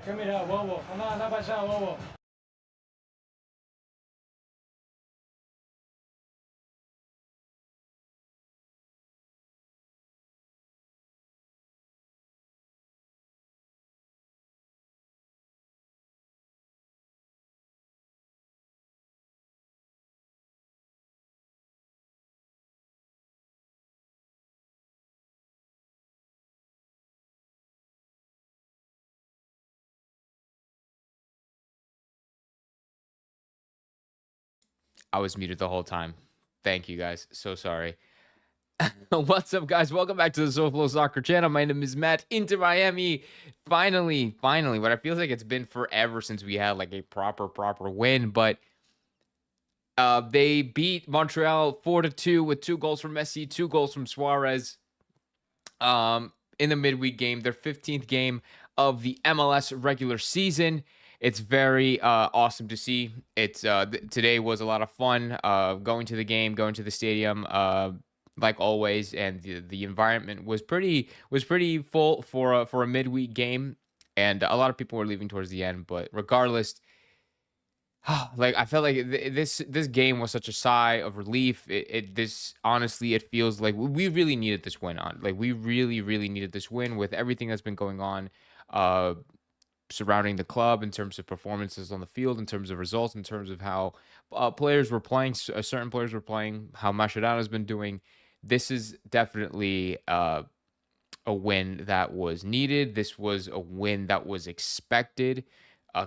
Que mira, bobo. Anda, anda para allá, bobo. I was muted the whole time. Thank you guys. So sorry. What's up, guys? Welcome back to the SoFlo Soccer channel. My name is Matt. Inter Miami. Finally. What I feel like it's been forever since we had like a proper win, but they beat Montreal 4-2 with 2 goals from Messi, 2 goals from Suarez. In the midweek game, their 15th game of the MLS regular season. It's very awesome to see. It's today was a lot of fun. Going to the game, going to the stadium, like always, and the environment was pretty full for a midweek game, and a lot of people were leaving towards the end. But regardless, like I felt like this game was such a sigh of relief. This honestly, it feels like we really needed this win on. Like we really needed this win with everything that's been going on uh surrounding the club in terms of performances on the field, in terms of results, in terms of how players were playing, certain players were playing, how Mascherano's been doing. This is definitely a win that was needed. This was a win that was expected,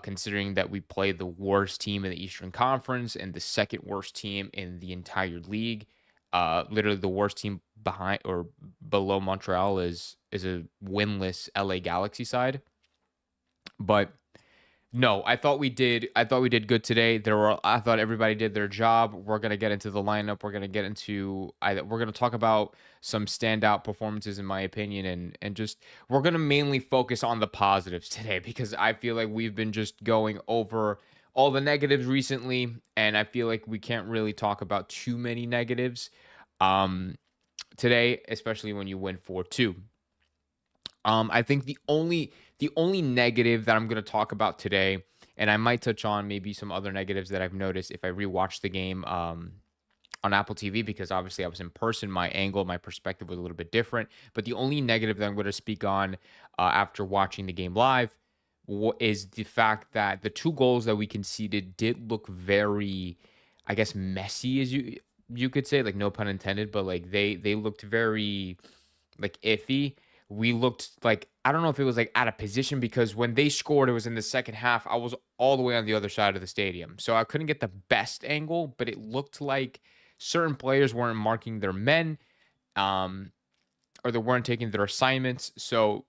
considering that we played the worst team in the Eastern Conference and the second worst team in the entire league. Literally, the worst team behind or below Montreal is a winless LA Galaxy side. But no, I thought we did good today. I thought everybody did their job. We're gonna get into the lineup. We're gonna get into. We're gonna talk about some standout performances, in my opinion, and just we're gonna mainly focus on the positives today because I feel like we've been just going over all the negatives recently, and I feel like we can't really talk about too many negatives um, today, especially when you win 4-2. I think the only negative that I'm going to talk about today, and I might touch on maybe some other negatives that I've noticed if I rewatch the game on Apple TV, because obviously I was in person. My angle, my perspective was a little bit different. But the only negative that I'm going to speak on after watching the game live is the fact that the 2 goals that we conceded did look very, I guess, messy, as you could say, like no pun intended, but like they looked very like iffy. We looked like, I don't know if it was like out of position, because when they scored, it was in the second half. I was all the way on the other side of the stadium, so I couldn't get the best angle, but it looked like certain players weren't marking their men, um, or they weren't taking their assignments. So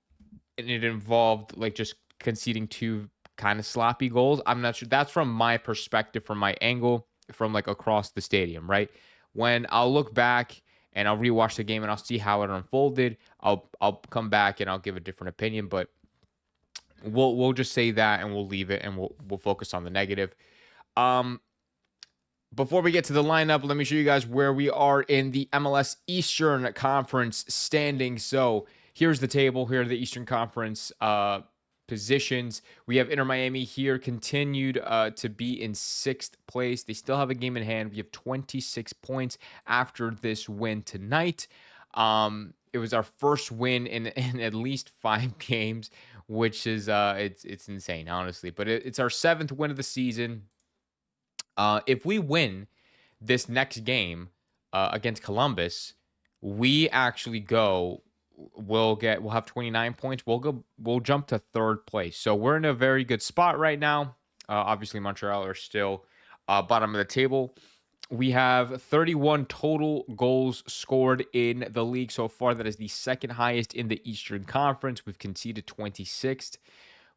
and it involved like just conceding 2 kind of sloppy goals. I'm not sure. That's from my perspective, from my angle, from like across the stadium, right? When I'll look back and I'll rewatch the game and I'll see how it unfolded, I'll come back and I'll give a different opinion. But we'll just say that and we'll leave it and we'll focus on the negative. Um, before we get to the lineup, let me show you guys where we are in the MLS Eastern Conference standings. So here's the table. Here are the Eastern Conference positions. We have Inter Miami here, continued to be in 6th place. They still have a game in hand. We have 26 points after this win tonight. It was our first win in at least 5 games, which is it's insane, honestly. But it's our 7th win of the season. If we win this next game against Columbus, we actually go. We'll have 29 points. We'll jump to 3rd place. So we're in a very good spot right now. Obviously, Montreal are still bottom of the table. We have 31 total goals scored in the league so far. That is the second highest in the Eastern Conference. We've conceded 26th,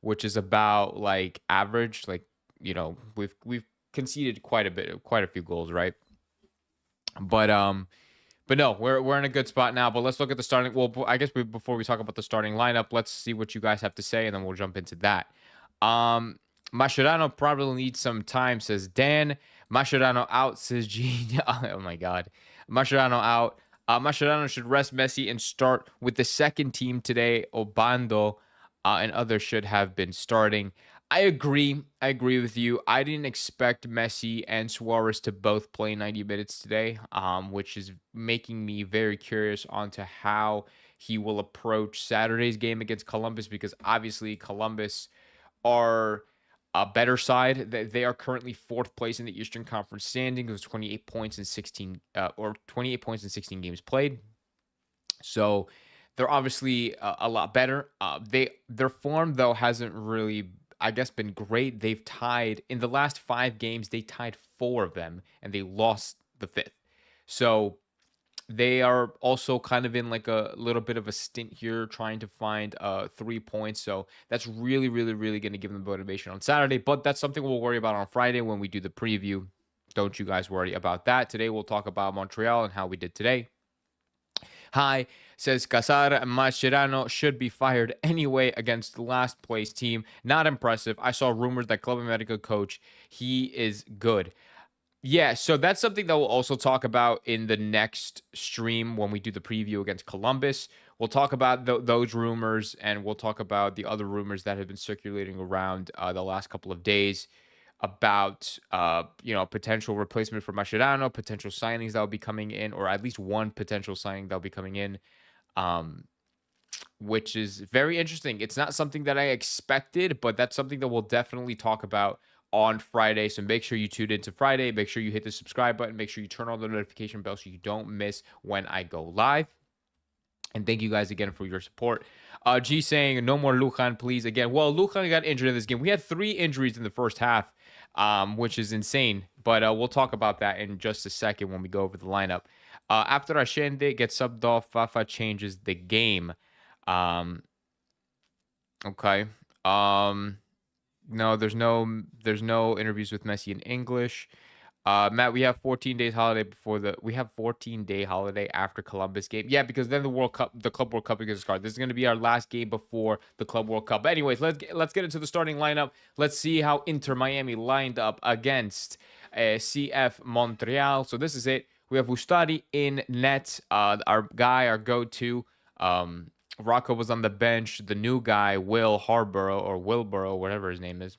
which is about like average. Like, we've conceded quite a few goals, right? But no, we're in a good spot now. But let's look at the starting. Well, I guess before we talk about the starting lineup, let's see what you guys have to say, and then we'll jump into that. Mascherano probably needs some time, says Dan. Mascherano out, says Gene. Oh my God, Mascherano out. Mascherano should rest Messi and start with the second team today, Obando. and others should have been starting. I agree. I agree with you. I didn't expect Messi and Suarez to both play 90 minutes today, which is making me very curious onto how he will approach Saturday's game against Columbus, because obviously Columbus are a better side. They are currently fourth place in the Eastern Conference standings with 28 points in 16 or 28 points in 16 games played. So they're obviously a lot better. Their form though hasn't really, I guess, been great. They've tied in the last 5 games. They tied 4 of them, and they lost the fifth. So they are also kind of in like a little bit of a stint here, trying to find 3 points. So that's really, really, really going to give them motivation on Saturday. But that's something we'll worry about on Friday when we do the preview. Don't you guys worry about that. Today we'll talk about Montreal and how we did today. Hi, says Casar Mascherano should be fired anyway against the last place team. Not impressive. I saw rumors that Club America coach, he is good. Yeah, so that's something that we'll also talk about in the next stream when we do the preview against Columbus. We'll talk about those rumors, and we'll talk about the other rumors that have been circulating around the last couple of days about potential replacement for Mascherano, potential signings that will be coming in, or at least one potential signing that will be coming in, which is very interesting. It's not something that I expected, but that's something that we'll definitely talk about on Friday. So make sure you tune into Friday. Make sure you hit the subscribe button. Make sure you turn on the notification bell so you don't miss when I go live. And thank you guys again for your support. G saying, no more Lujan, please. Again, well, Lujan got injured in this game. We had 3 injuries in the first half, which is insane. But we'll talk about that in just a second when we go over the lineup. After Ashende gets subbed off, Fafa changes the game. Okay. No, there's no interviews with Messi in English. Matt, we have 14 days holiday we have 14-day holiday after Columbus game. Yeah, because then the Club World Cup is going to start. This is going to be our last game before the Club World Cup. But anyways, let's get into the starting lineup. Let's see how Inter Miami lined up against CF Montreal. So this is it. We have Ustari in net. Our go-to. Rocco was on the bench. The new guy, Wilborough, whatever his name is.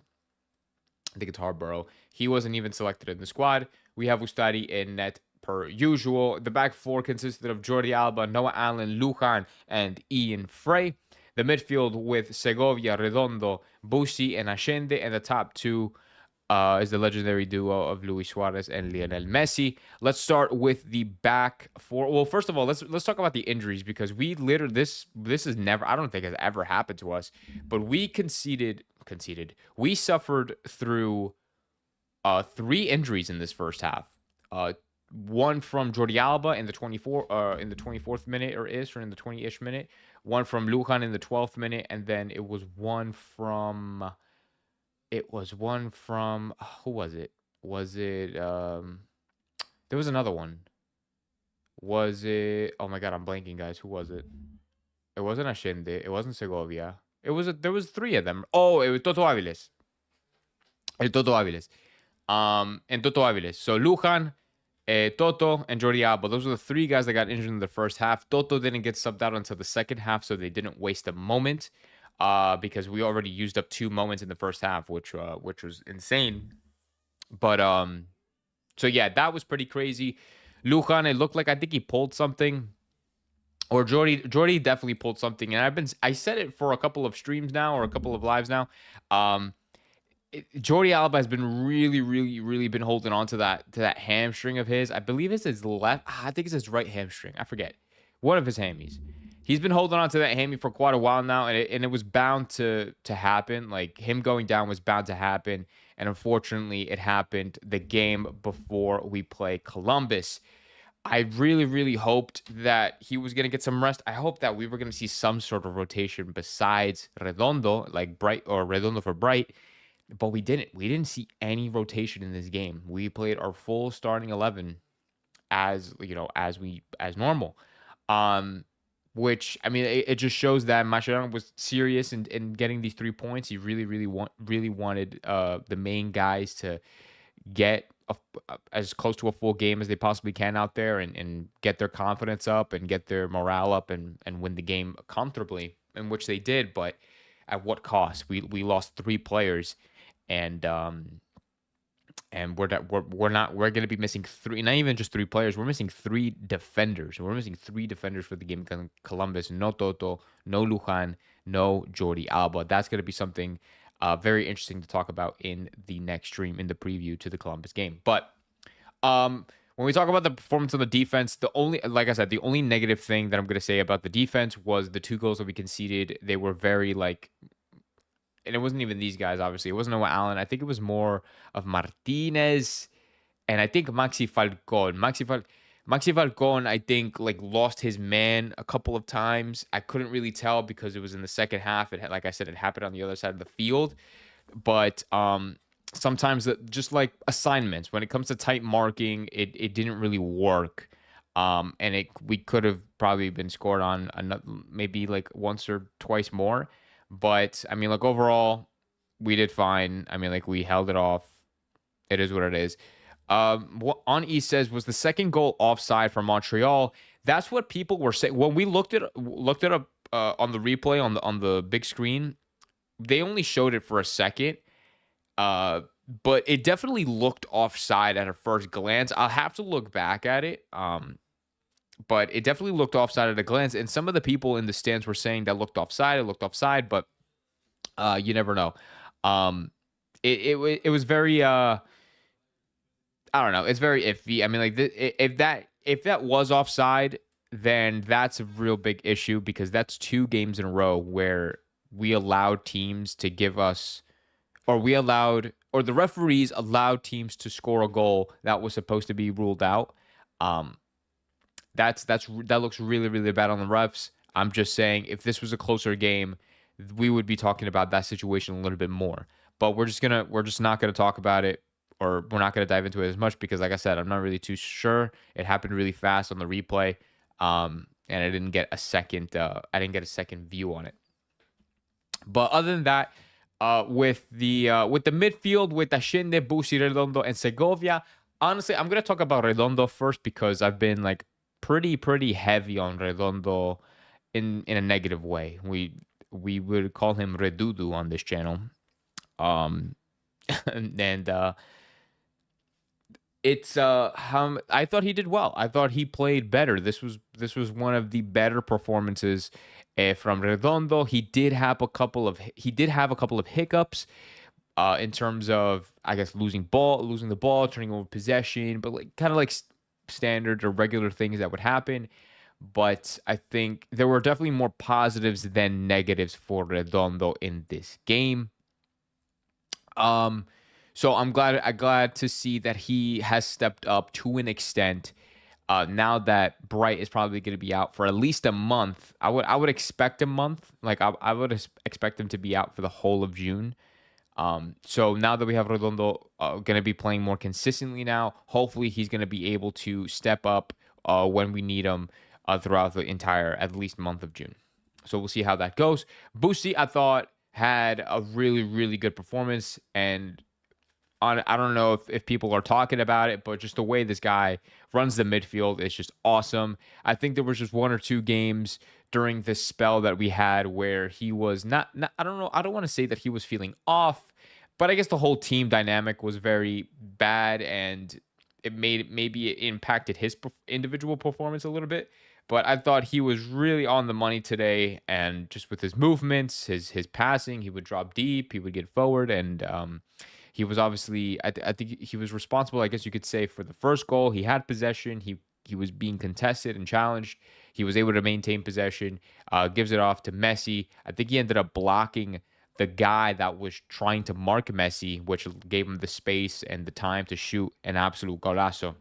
I think it's Harborough. He wasn't even selected in the squad. We have Ustari in net per usual. The back four consisted of Jordi Alba, Noah Allen, Lujan, and Ian Frey. The midfield with Segovia, Redondo, Busi, and Ashende. And the top two is the legendary duo of Luis Suarez and Lionel Messi. Let's start with the back four. Well, first of all, let's talk about the injuries, because we literally this is never, I don't think has ever happened to us, but we conceded. We suffered through 3 injuries in this first half. One from Jordi Alba in the 24th minute or in the 20-ish minute. One from Lujan in the 12th minute, and then it was one from who was it? Was it there was another one. Was it, oh my god, I'm blanking, guys. Who was it? It wasn't Ashende, it wasn't Segovia. There was 3 of them. Oh, it was Toto Aviles. And Toto Aviles. So Lujan, Toto, and Jordi Alba. Those were the 3 guys that got injured in the first half. Toto didn't get subbed out until the second half, so they didn't waste a moment. Because we already used up 2 moments in the first half, which was insane. But so yeah, that was pretty crazy. Lujan, it looked like, I think he pulled something, or Jordi definitely pulled something, and I said it for a couple of streams now, or a couple of lives now. Jordi Alba has been really, really, really been holding on to that hamstring of his. I believe it's his left. I think it's his right hamstring. I forget. One of his hammies. He's been holding on to that hammy for quite a while now, and it was bound to happen. Like, him going down was bound to happen, and unfortunately, it happened the game before we play Columbus. I really, really hoped that he was going to get some rest. I hope that we were going to see some sort of rotation besides Redondo, like Bright, or Redondo for Bright, but we didn't. We didn't see any rotation in this game. We played our full starting 11 as normal. Which, I mean, it just shows that Mascherano was serious in getting these 3 points. He really, really wanted the main guys to get as close to a full game as they possibly can out there, and get their confidence up and get their morale up and win the game comfortably, in which they did. But at what cost? We lost 3 players, and we're going to be missing 3, not even just 3 players. We're missing 3 defenders. We're missing 3 defenders for the game against Columbus. No Toto, no Lujan, no Jordi Alba. That's going to be something very interesting to talk about in the next stream, in the preview to the Columbus game. But when we talk about the performance of the defense, like I said, the only negative thing that I'm going to say about the defense was the 2 goals that we conceded. They were very and it wasn't even these guys, obviously. It wasn't Noah Allen. I think it was more of Martinez and I think Maxi Falcon. Maxi Falcon, I think, lost his man a couple of times. I couldn't really tell because it was in the second half. Like I said, it happened on the other side of the field. But sometimes just like assignments, when it comes to tight marking, it didn't really work. And we could have probably been scored on maybe once or twice more. But I mean, overall, we did fine. I mean, we held it off. It is what it is. What on E says was the second goal offside for Montreal. That's what people were saying when we looked it up on the replay on the big screen. They only showed it for a second, but it definitely looked offside at a first glance. I'll have to look back at it. But it definitely looked offside at a glance. And some of the people in the stands were saying that it looked offside, but you never know. It was very I don't know. It's very iffy. I mean, if that was offside, then that's a real big issue because that's 2 games in a row where we allowed teams to give us, or the referees allowed teams to score a goal that was supposed to be ruled out. That looks really, really bad on the refs. I'm just saying, if this was a closer game, we would be talking about that situation a little bit more. But we're just not gonna talk about it, or we're not gonna dive into it as much because, like I said, I'm not really too sure. It happened really fast on the replay, and I didn't get a second view on it. But other than that, with the midfield with Ashende, Busi, Redondo, and Segovia, honestly, I'm gonna talk about Redondo first because I've been pretty heavy on Redondo in a negative way. We would call him Redudu on this channel. And it's I thought he did well. I thought he played better. This was one of the better performances from Redondo. He did have a couple of hiccups in terms of, I guess, losing the ball, turning over possession, but kind of standard or regular things that would happen. But I think there were definitely more positives than negatives for Redondo in this game. So I'm glad to see that he has stepped up to an extent. Now that Bright is probably going to be out for at least a month, I would expect a month. I would expect him to be out for the whole of June. So now that we have Redondo going to be playing more consistently now, hopefully he's going to be able to step up when we need him throughout the entire, at least, month of June. So we'll see how that goes. Busi, I thought, had a really, really good performance. And I don't know if people are talking about it, but just the way this guy runs the midfield is just awesome. I think there was just 1 or 2 games during this spell that we had where he was not I don't know. I don't want to say that he was feeling off, but I guess the whole team dynamic was very bad and maybe it impacted his individual performance a little bit. But I thought he was really on the money today, and just with his movements, his passing, he would drop deep, he would get forward, and he was obviously, I think he was responsible, I guess you could say, for the first goal. He had possession. He was being contested and challenged. He was able to maintain possession, gives it off to Messi. I think he ended up blocking the guy that was trying to mark Messi, which gave him the space and the time to shoot an absolute golazo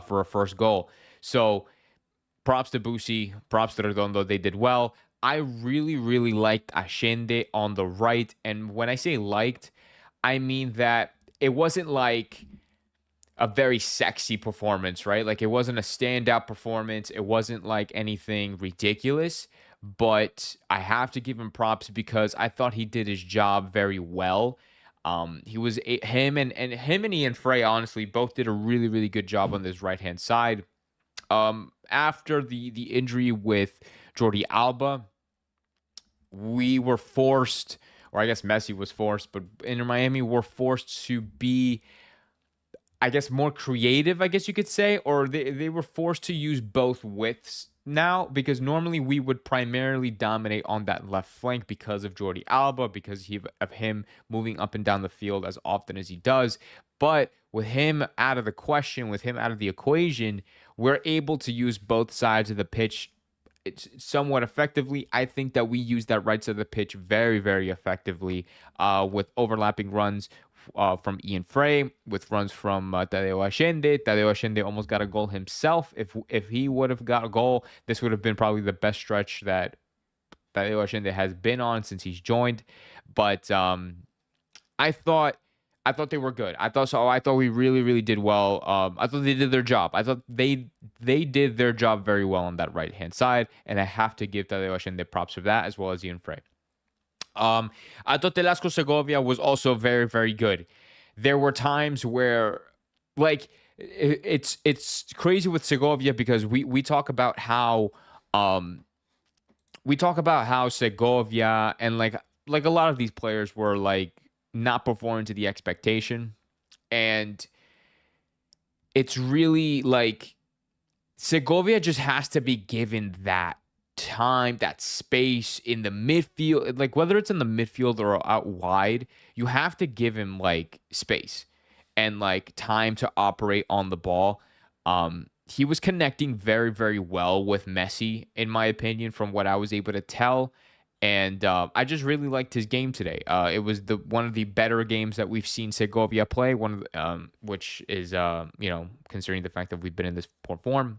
for a first goal. So props to Busi, props to Redondo. They did well. I really, really liked Ashende on the right. And when I say liked, I mean that it wasn't like a very sexy performance, right? It wasn't a standout performance. It wasn't like anything ridiculous, but I have to give him props because I thought he did his job very well. Him and Ian Frey, honestly, both did a really, really good job on this right-hand side. After the injury with Jordi Alba, we were forced, or I guess Messi was forced, but Inter Miami were forced to be, I guess, more creative, I guess you could say, or they were forced to use both widths now, because normally we would primarily dominate on that left flank because of Jordi Alba, because of him moving up and down the field as often as he does. But with him out of the question, with him out of the equation, we're able to use both sides of the pitch, it's somewhat effectively. I think that we use that right side of the pitch very, very effectively, with overlapping runs from Ian Frey, with runs from Tadeo Ashende. Tadeo Ashende almost got a goal himself. If he would have got a goal, this would have been probably the best stretch that Tadeo Ashende has been on since he's joined. But I thought they were good. I thought we really, really did well. I thought they did their job. I thought they did their job very well on that right hand side, and I have to give Tadeo Ashende props for that, as well as Ian Frey. I thought Telasco Segovia was also very, very good. There were times where, like, it's crazy with Segovia, because we talk about how Segovia and like a lot of these players were like not performing to the expectation, and it's really like Segovia just has to be given that time, that space in the midfield, like whether it's in the midfield or out wide, you have to give him like space and like time to operate on the ball. He was connecting very, very well with Messi, in my opinion, from what I was able to tell. And I just really liked his game today. It was one of the better games that we've seen Segovia play. Which is considering the fact that we've been in this poor form.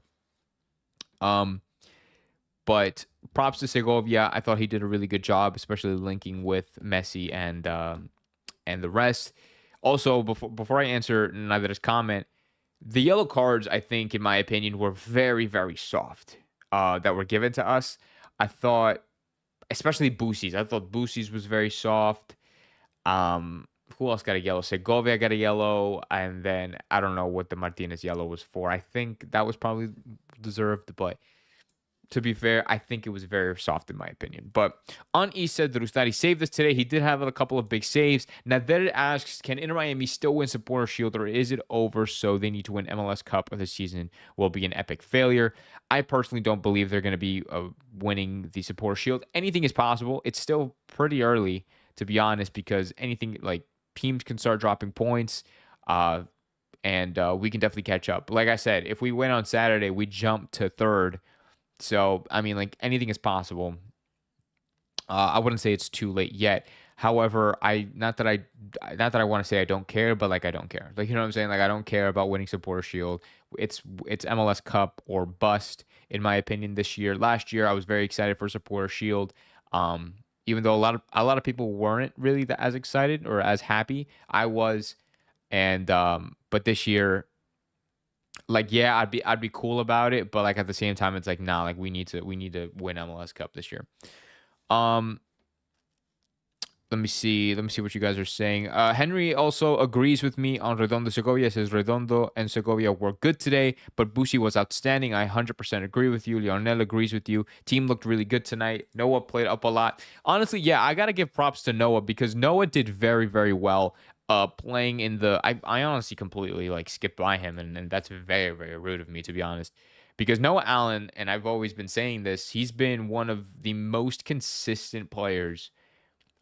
But props to Segovia. I thought he did a really good job, especially linking with Messi and the rest. Also, before I answer Nader's comment, the yellow cards, I think, in my opinion, were very, very soft that were given to us. I thought, especially Busi's. I thought Busi's was very soft. Who else got a yellow? Segovia got a yellow, and then I don't know what the Martinez yellow was for. I think that was probably deserved, but to be fair, I think it was very soft in my opinion. But on Issa Drustari saved us today. He did have a couple of big saves. Nader asks, can Inter Miami still win Supporter Shield, or is it over so they need to win MLS Cup, or the season will be an epic failure? I personally don't believe they're going to be winning the Supporter Shield. Anything is possible. It's still pretty early, to be honest, because anything, like, teams can start dropping points, and we can definitely catch up. Like I said, if we win on Saturday, we jump to third. So, I mean, like, anything is possible. I wouldn't say it's too late yet. However, not that I want to say I don't care, but like I don't care. Like, you know what I'm saying? Like, I don't care about winning Supporter Shield. It's MLS Cup or bust, in my opinion, this year. Last year, I was very excited for Supporter Shield. Even though a lot of people weren't really as excited or as happy, I was. And but this year, like, yeah, I'd be cool about it, but like at the same time, it's like, nah, like we need to win MLS Cup this year. Let me see what you guys are saying. Henry also agrees with me on Redondo Segovia. Says Redondo and Segovia were good today, but Busi was outstanding. I 100% agree with you. Lionel agrees with you. Team looked really good tonight. Noah played up a lot. Honestly, yeah, I gotta give props to Noah, because Noah did very, very well. Playing in the, I honestly completely like skipped by him, and that's very, very rude of me, to be honest, because Noah Allen, and I've always been saying this, he's been one of the most consistent players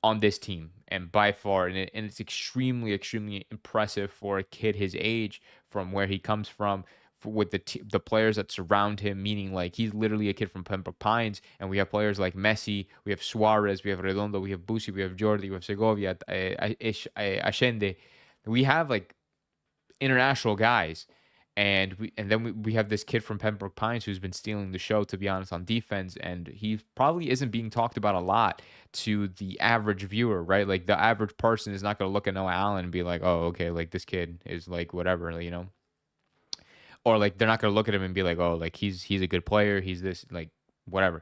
on this team, and by far, and it's extremely, extremely impressive for a kid his age, from where he comes from, with the players that surround him, meaning like he's literally a kid from Pembroke Pines, and we have players like Messi, we have Suarez, we have Redondo, we have Busi, we have Jordi, we have Segovia, Ashende. We have like international guys, and then we have this kid from Pembroke Pines who's been stealing the show, to be honest, on defense, and he probably isn't being talked about a lot to the average viewer, right? Like, the average person is not going to look at Noah Allen and be like, oh, okay, like this kid is like whatever, you know. Or like they're not gonna look at him and be like, oh, like he's a good player, he's this, like, whatever.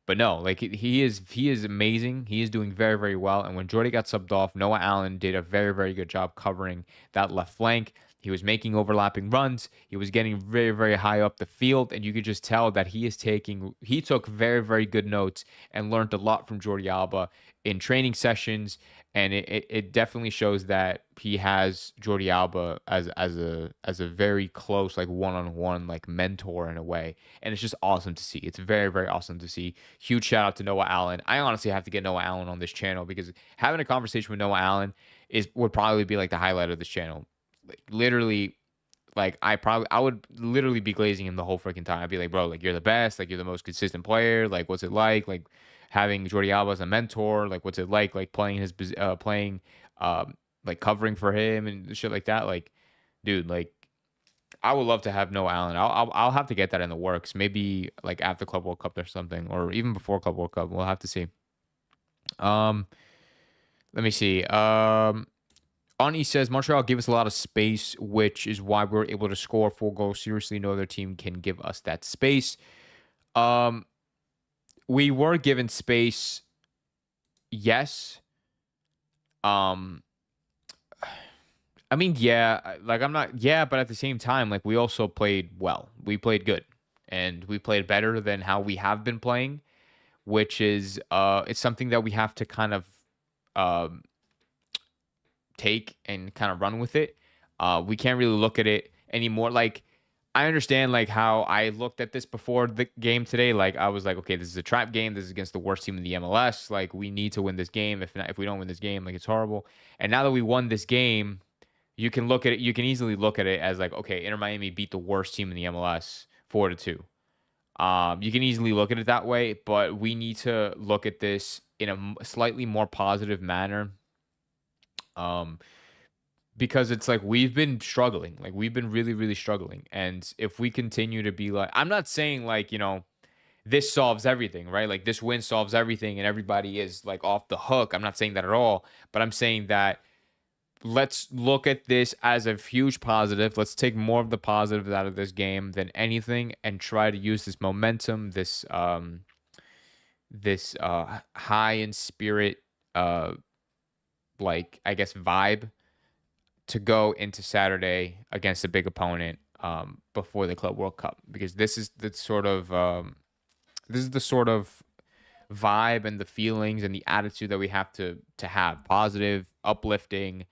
But no, like he is amazing. He is doing very, very well. And when Jordy got subbed off, Noah Allen did a very, very good job covering that left flank. He was making overlapping runs. He was getting very, very high up the field, and you could just tell that he took very, very good notes and learned a lot from Jordi Alba in training sessions. And it definitely shows that he has Jordi Alba as a very close, like, one-on-one, like, mentor in a way. And it's just awesome to see. It's very, very awesome to see. Huge shout out to Noah Allen. I honestly have to get Noah Allen on this channel, because having a conversation with Noah Allen would probably be like the highlight of this channel. Like, literally, like, I would literally be glazing him the whole freaking time. I'd be like, bro, like, you're the best, like, you're the most consistent player, like, what's it like having Jordi Alba as a mentor, like, what's it like playing like, covering for him and shit like that. Like, dude, like, I would love to have Noah Allen. I'll have to get that in the works, maybe like after Club World Cup or something, or even before Club World Cup. We'll have to see. Let me see. Ani says Montreal gave us a lot of space, which is why we're able to score 4 goals. Seriously, no other team can give us that space. We were given space, yes. I mean, yeah, like, I'm not, yeah, but at the same time, like, we also played well. We played good, and we played better than how we have been playing, which is it's something that we have to kind of um take and kind of run with it. We can't really look at it anymore. Like, I understand, like, how I looked at this before the game today. Like, I was like, okay, this is a trap game. This is against the worst team in the MLS. Like, we need to win this game. If not, if we don't win this game, like, it's horrible. And now that we won this game, you can look at it. You can easily look at it as like, okay, Inter Miami beat the worst team in the MLS 4-2. You can easily look at it that way, but we need to look at this in a slightly more positive manner. Because it's like we've been struggling. Like, we've been really, really struggling. And if we continue to be like, I'm not saying, like, this solves everything, right? Like, this win solves everything and everybody is, like, off the hook. I'm not saying that at all, but I'm saying that let's look at this as a huge positive. Let's take more of the positives out of this game than anything, and try to use this momentum, this high in spirit, like, I guess, vibe, to go into Saturday against a big opponent before the Club World Cup, because this is the sort of vibe and the feelings and the attitude that we have to have: positive, uplifting,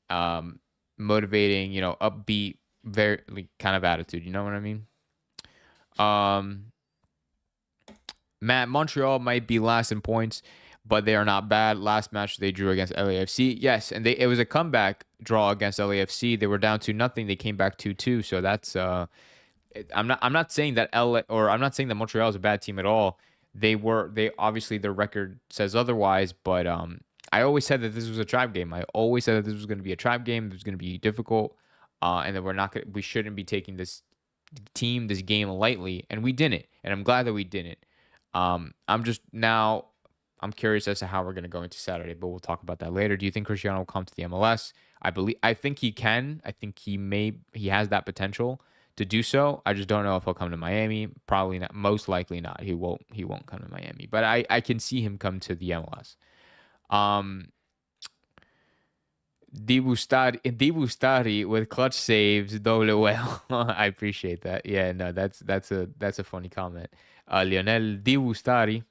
motivating, upbeat, very, like, kind of attitude. You know what I mean? Matt, Montreal might be last in points, but they are not bad. Last match they drew against LAFC. Yes, and it was a comeback draw against LAFC. They were down 2-0. They came back 2-2. So that's I'm not saying that I'm not saying that Montreal is a bad team at all. They obviously, their record says otherwise, but I always said that this was a trap game. I always said that this was going to be a trap game. It was going to be difficult, and that we shouldn't be taking this game lightly, and we didn't. And I'm glad that we didn't. I'm curious as to how we're going to go into Saturday, but we'll talk about that later. Do you think Cristiano will come to the MLS? I think he can. I think he has that potential to do so. I just don't know if he'll come to Miami. Probably not. Most likely not. He won't come to Miami, but I can see him come to the MLS. Dibustari with clutch saves, WL. I appreciate that. Yeah, no, that's a funny comment. Lionel Dibustari.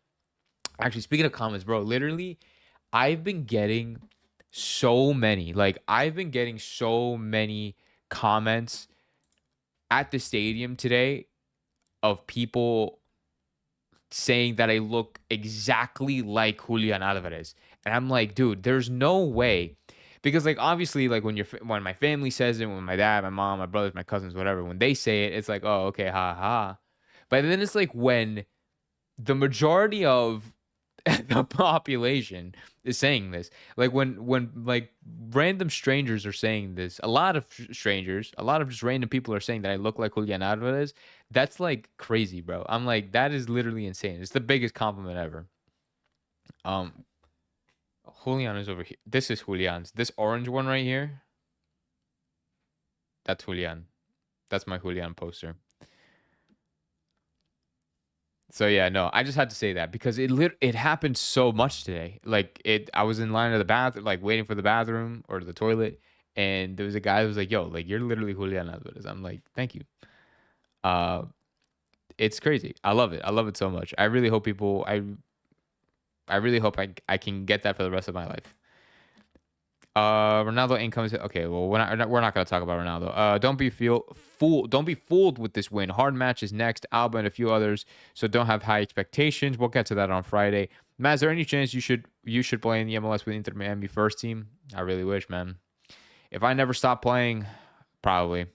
Actually, speaking of comments, bro, literally, I've been getting so many comments at the stadium today of people saying that I look exactly like Julian Alvarez. And I'm like, dude, there's no way. Because, like, obviously, like, when my family says it, when my dad, my mom, my brothers, my cousins, whatever, when they say it, it's like, oh, okay, ha ha. But then it's like when the majority of the population is saying this, like, when like random strangers are saying this, a lot of just random people are saying that I look like Julian Alvarez. That's, like, crazy, bro. I'm like, that is literally insane. It's the biggest compliment ever. Julian is over here. This is Julian's. This orange one right here, that's Julian. That's my Julian poster. So yeah, no, I just had to say that because it happened so much today. Like, I was in line at the bathroom, like, waiting for the bathroom or the toilet, and there was a guy who was like, "Yo, like you're literally Julian Alvarez." I'm like, "Thank you." Uh, it's crazy. I love it. I love it so much. I really hope people. I really hope I can get that for the rest of my life. Ronaldo income is okay. Well, we're not gonna talk about Ronaldo. Don't be fooled with this win. Hard matches next, Alba and a few others. So don't have high expectations. We'll get to that on Friday. Matt, is there any chance you should play in the MLS with Inter Miami first team? I really wish, man. If I never stop playing, probably.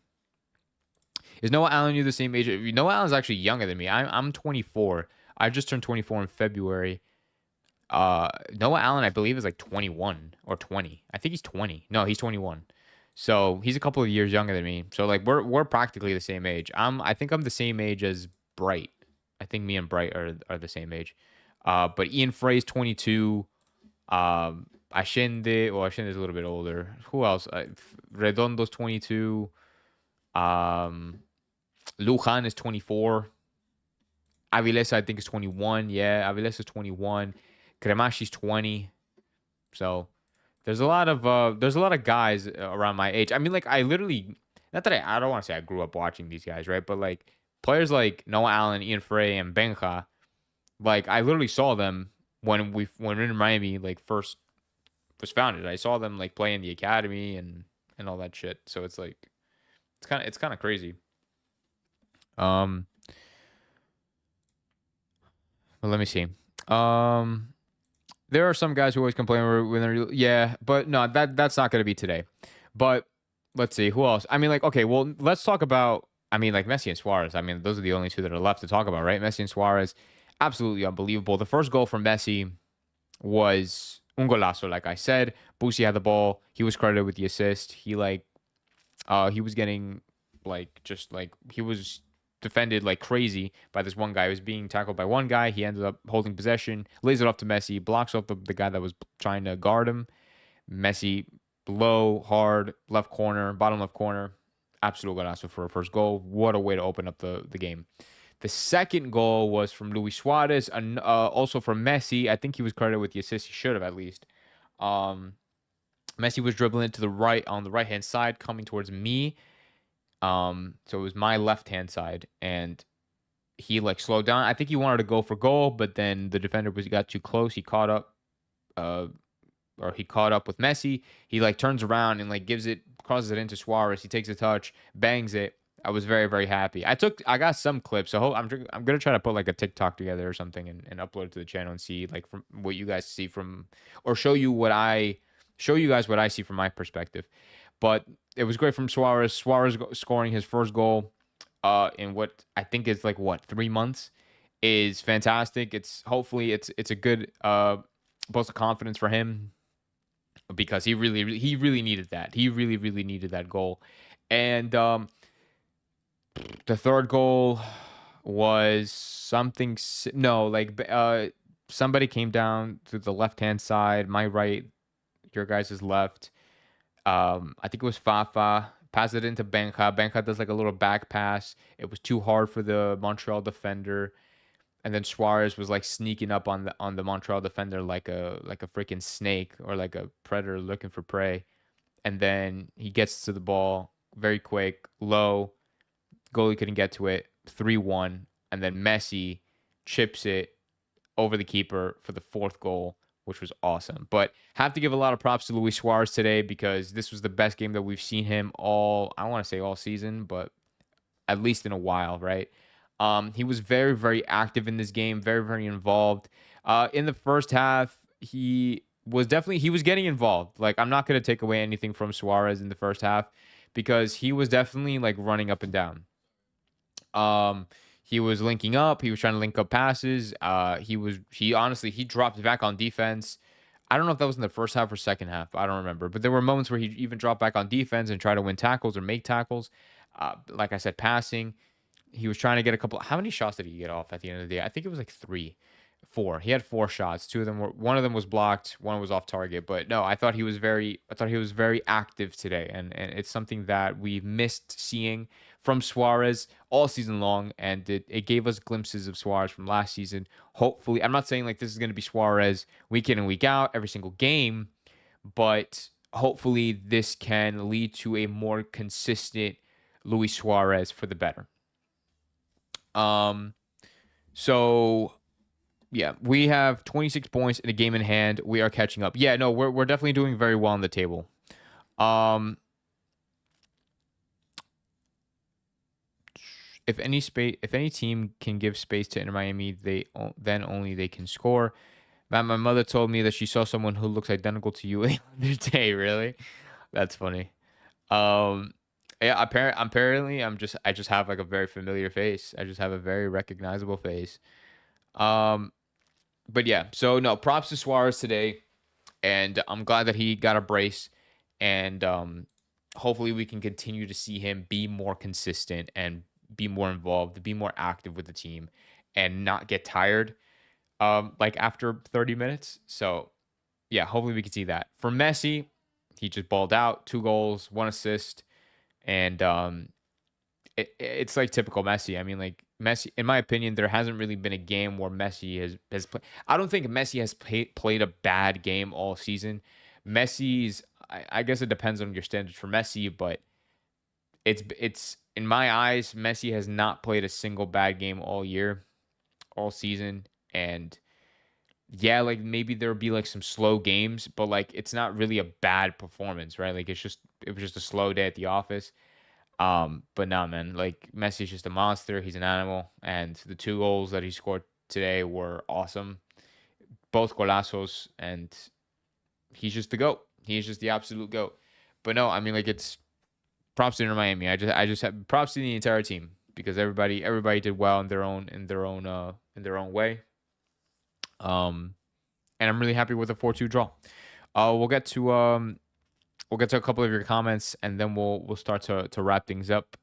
Is Noah Allen you the same age? Noah Allen's actually younger than me. I'm 24. I just turned 24 in February. Noah Allen, I believe, is like 21 or 20. I think he's 20. No, he's 21. So he's a couple of years younger than me. So like we're practically the same age. I think I'm the same age as Bright. I think me and Bright are the same age. But Ian Frey's 22. Ascende's a little bit older. Who else? Redondo's 22. Lujan is 24. Avilés, I think, is 21. Yeah, Avilés is 21. Cremashi's 20. So there's a lot of guys around my age. I mean, like I literally, not that I don't want to say I grew up watching these guys, right? But like players like Noah Allen, Ian Frey, and Benja, like I literally saw them when we're in Miami like first was founded. I saw them like play in the academy and all that shit. So it's like it's kind of crazy. Um, but let me see. Um, there are some guys who always complain when they're yeah, but no, that's not going to be today. But let's see who else. I mean, like okay, well, let's talk about. I mean, like Messi and Suarez. I mean, those are the only two that are left to talk about, right? Messi and Suarez, absolutely unbelievable. The first goal from Messi was un golazo, like I said. Busi had the ball. He was credited with the assist. He was getting like just like he was defended like crazy by this one guy. He was being tackled by one guy. He ended up holding possession, lays it off to Messi, blocks off the guy that was trying to guard him. Messi, low, hard, left corner, bottom left corner. Absolute golazo for a first goal. What a way to open up the game. The second goal was from Luis Suarez, and also from Messi. I think he was credited with the assist. He should have at least. Messi was dribbling to the right on the right hand side, coming towards me. So it was my left hand side, and he like slowed down. I think he wanted to go for goal, but then the defender got too close. He caught up, he caught up with Messi. He like turns around and like crosses it into Suarez. He takes a touch, bangs it. I was very, very happy. I got some clips. So I'm gonna try to put like a TikTok together or something and upload it to the channel and see like from what you guys see from, or show you guys what I see from my perspective. But it was great from Suarez. Suarez scoring his first goal in what I think is like 3 months is fantastic. Hopefully it's a good boost of confidence for him because he really needed that. He really needed that goal. And the third goal was something somebody came down to the left-hand side, my right, your guys' left. I think it was Fafa. Passed it into Benja. Benja does like a little back pass. It was too hard for the Montreal defender. And then Suarez was like sneaking up on the Montreal defender like a freaking snake or like a predator looking for prey. And then he gets to the ball very quick, low. Goalie couldn't get to it. 3-1. And then Messi chips it over the keeper for the fourth goal, which was awesome. But have to give a lot of props to Luis Suarez today because this was the best game that we've seen him I want to say all season, but at least in a while, right? He was very, very active in this game, very, very involved. In the first half, he was getting involved. Like, I'm not going to take away anything from Suarez in the first half because he was definitely like running up and down. He was linking up. He was trying to link up passes. He honestly dropped back on defense. I don't know if that was in the first half or second half. I don't remember. But there were moments where he even dropped back on defense and tried to win tackles or make tackles. Like I said, passing. He was trying to get a couple. How many shots did he get off at the end of the day? I think it was like 4. He had 4 shots. One of them was blocked. One was off target. But no, I thought he was very active today, and it's something that we've missed seeing from Suarez all season long, and it gave us glimpses of Suarez from last season. Hopefully, I'm not saying like this is going to be Suarez week in and week out every single game, but hopefully this can lead to a more consistent Luis Suarez for the better. So yeah, we have 26 points in a game in hand. We are catching up. Yeah, no, we're definitely doing very well on the table. If any team can give space to Inter Miami, then only they can score. Man, my mother told me that she saw someone who looks identical to you the other day. Really, that's funny. Um, yeah, apparently, I just have like a very familiar face. I just have a very recognizable face. Um, but yeah, so no, props to Suarez today, and I'm glad that he got a brace, and hopefully we can continue to see him be more consistent and be more involved, be more active with the team, and not get tired. Like after 30 minutes. So yeah, hopefully we can see that. For Messi, he just balled out, 2 goals, 1 assist, and it's like typical Messi. I mean, like Messi, in my opinion, there hasn't really been a game where Messi has played. I don't think Messi has played a bad game all season. Messi's, I guess it depends on your standards for Messi, but it's in my eyes, Messi has not played a single bad game all year, all season, and yeah, like maybe there'll be like some slow games, but like it's not really a bad performance, right? Like it was just a slow day at the office. But nah, man, like Messi's just a monster. He's an animal, and the 2 goals that he scored today were awesome, both golazos, and he's just the goat. He's just the absolute goat. But no, I mean like it's props to Inter Miami. I just have props to the entire team because everybody did well in their own way. And I'm really happy with the 4-2 draw. We'll get to a couple of your comments, and then we'll start to wrap things up.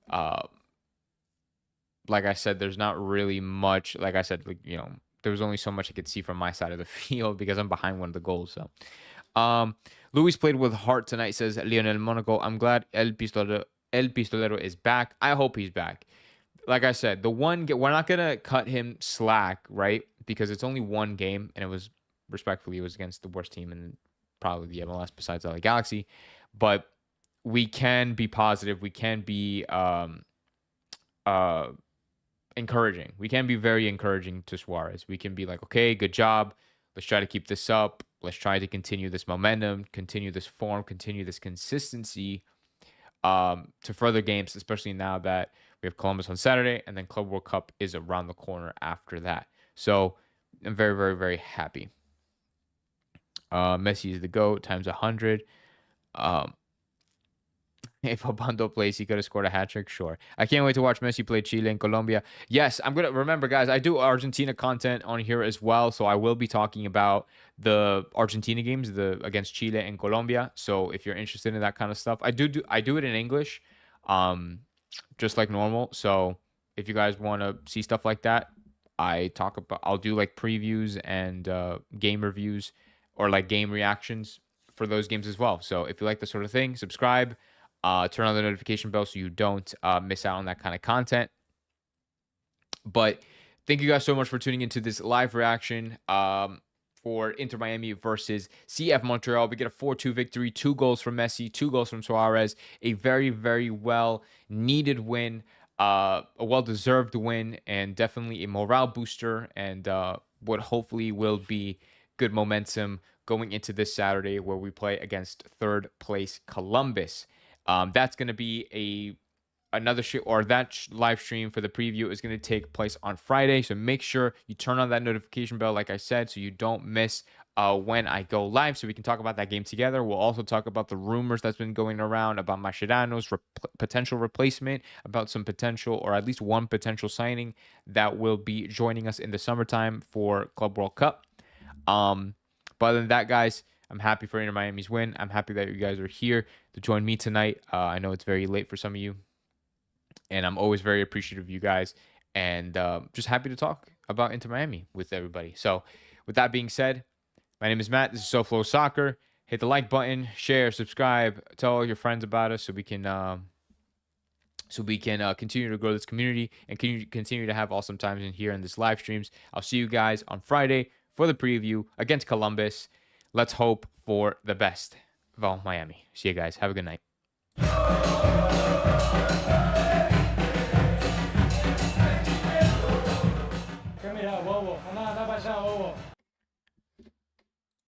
Uh, like I said, there's not really much. Like I said, like there was only so much I could see from my side of the field because I'm behind one of the goals. So, Luis played with heart tonight, says Lionel Monaco. I'm glad El Pistolero is back. I hope he's back. Like I said, we're not gonna cut him slack, right? Because it's only one game, and it was respectfully, it was against the worst team in probably the MLS besides LA Galaxy. But we can be positive. We can be uh encouraging. We can be very encouraging to Suarez. We can be like, okay, good job. Let's try to keep this up. Let's try to continue this momentum, continue this form, continue this consistency to further games, especially now that we have Columbus on Saturday and then Club World Cup is around the corner after that. So I'm very, very, very happy. Messi is the GOAT times 100. Um, if Obando plays, he could have scored a hat trick. Sure. I can't wait to watch Messi play Chile and Colombia. Yes, I'm gonna remember, guys. I do Argentina content on here as well, so I will be talking about the Argentina games, the against Chile and Colombia. So if you're interested in that kind of stuff, I do it in English, just like normal. So if you guys want to see stuff like that, I'll do like previews and game reviews or like game reactions for those games as well. So if you like this sort of thing, subscribe. Turn on the notification bell so you don't miss out on that kind of content. But thank you guys so much for tuning into this live reaction for Inter Miami versus CF Montreal. We get a 4-2 victory, 2 goals from Messi, 2 goals from Suarez. A very, very well needed win, a well-deserved win, and definitely a morale booster, and what hopefully will be good momentum going into this Saturday where we play against third place Columbus. That's going to be another show, or that live stream for the preview is going to take place on Friday. So make sure you turn on that notification bell, like I said, so you don't miss when I go live, so we can talk about that game together. We'll also talk about the rumors that's been going around about Mascherano's potential replacement, about some potential, or at least one potential signing that will be joining us in the summertime for Club World Cup. But other than that, guys, I'm happy for Inter Miami's win. I'm happy that you guys are here to join me tonight. I know it's very late for some of you, and I'm always very appreciative of you guys, and just happy to talk about Inter Miami with everybody. So with that being said, my name is Matt. This is SoFlo Soccer. Hit the like button, share, subscribe, tell all your friends about us so we can continue to grow this community and continue to have awesome times in here in this live streams. I'll see you guys on Friday for the preview against Columbus. Let's hope for the best. Miami. See you guys. Have a good night.跟你好，我，那拜下我。